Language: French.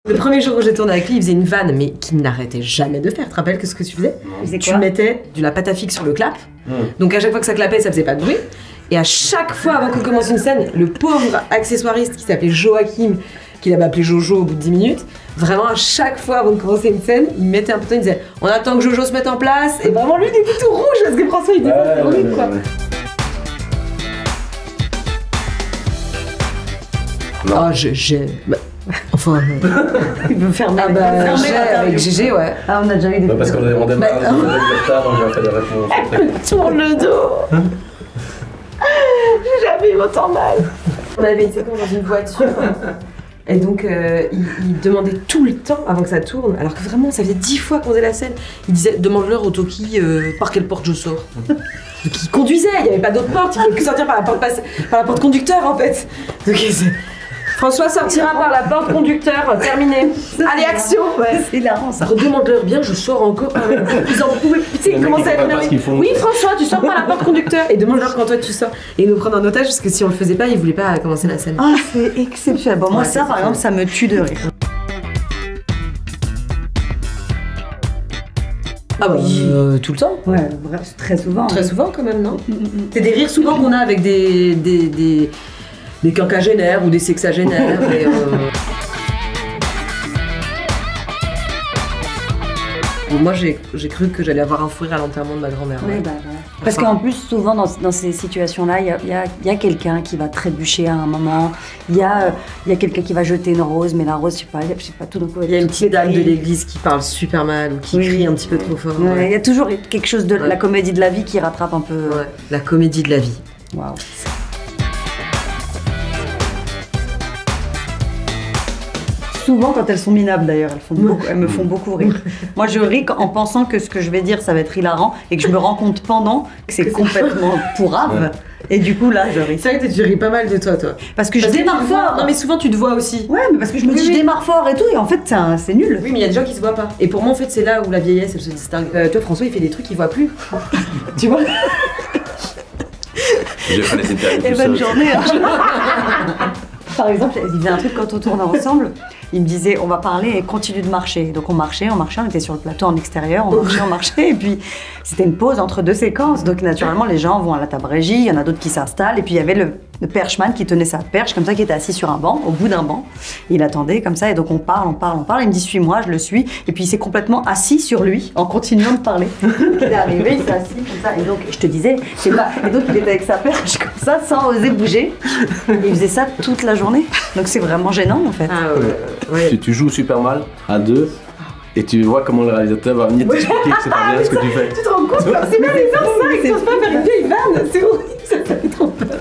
Le premier jour où j'ai tourné avec lui, il faisait une vanne, mais qu'il n'arrêtait jamais de faire. Tu te rappelles que ce que tu faisais? Tu mettais de la pâte à fixe sur le clap. Donc à chaque fois que ça clapait, ça faisait pas de bruit. Et à chaque fois, avant qu'on commence une scène, le pauvre accessoiriste qui s'appelait Joachim, qu'il avait appelé Jojo au bout de 10 minutes, vraiment à chaque fois avant de commencer une scène, il mettait un bouton, il disait « On attend que Jojo se mette en place » et vraiment lui, il était tout rouge parce que François, il disait « C'est horrible quoi ». Non. Ah, j'ai... Enfin... Il veut fermer. Ah bah, j'ai avec GG, ouais. Ah, on a déjà eu des... Bah parce qu'on a demandé du retard, donc on a fait des réponses. Tourne le dos. J'ai jamais eu autant mal. On avait une séquence dans une voiture. Et donc, il demandait tout le temps avant que ça tourne, alors que vraiment, ça faisait 10 fois qu'on faisait la scène. Il disait, demande-leur au Toki par quelle porte je sors. Donc il conduisait, il n'y avait pas d'autre porte, il pouvait que sortir par la porte conducteur en fait. Donc François sortira par la porte conducteur, terminé. Allez, action! Ouais, c'est hilarant ça. Redemande-leur bien, je sors encore par là. Ils en pouvaient, tu sais, ils commençaient à être énervés. Oui, François, tu sors par la porte conducteur. Et demande-leur quand toi tu sors. Et ils nous prennent en otage parce que si on le faisait pas, ils voulaient pas commencer la scène. Ah, c'est exceptionnel. Bon, moi, ça, par exemple, ça me tue de rire. Ah bah, tout le temps. Ouais, bref, très souvent. Très souvent quand même, non? C'est des rires souvent qu'on a avec des quinquagénaires ou des sexagénaires. Et, moi j'ai cru que j'allais avoir un fou rire à l'enterrement de ma grand-mère. Oui, Ouais. bah, ouais. Parce qu'en plus, souvent dans ces situations-là, il y a quelqu'un qui va trébucher à un moment, il y a quelqu'un qui va jeter une rose, mais la rose, je sais pas tout d'un coup. Il y a une petite dame de l'église qui parle super mal ou qui crie un petit peu trop fort. Ouais, Ouais. il y a toujours quelque chose de la comédie de la vie qui rattrape un peu. Ouais, la comédie de la vie. Waouh. Souvent quand elles sont minables d'ailleurs, elles me font beaucoup rire. Moi je ris en pensant que ce que je vais dire ça va être hilarant et que je me rends compte pendant que c'est complètement pourrave. Et du coup là je ris. C'est vrai que tu ris pas mal de toi. Parce que je démarre fort. Non mais souvent tu te vois aussi. Ouais mais parce que je me dis je démarre fort et tout et en fait c'est nul. Oui mais il y a des gens qui se voient pas. Et pour moi en fait c'est là où la vieillesse elle se distingue. Toi François il fait des trucs qu'il voit plus. Tu vois. J'ai fait les interviews. Et bonne journée. Par exemple, il faisait un truc quand on tournait ensemble, il me disait on va parler et continue de marcher. Donc on marchait, on était sur le plateau en extérieur, on marchait et puis c'était une pause entre deux séquences. Donc naturellement les gens vont à la table régie, il y en a d'autres qui s'installent et puis il y avait le perchman qui tenait sa perche comme ça, qui était assis sur un banc, au bout d'un banc. Il attendait comme ça et donc on parle, il me dit suis-moi, je le suis et puis il s'est complètement assis sur lui en continuant de parler. Il est arrivé, il s'est assis comme ça et donc je te disais, et donc il était avec sa perche comme ça sans oser bouger. Et il faisait ça toute la journée. Donc c'est vraiment gênant en fait. Ah ouais. Tu joues super mal à deux et tu vois comment le réalisateur va venir t'expliquer que c'est pas bien ce que tu fais. Tu te rends compte? C'est même les enfants qui n'osent pas faire une vieille vanne. C'est horrible, ça fait trop peur.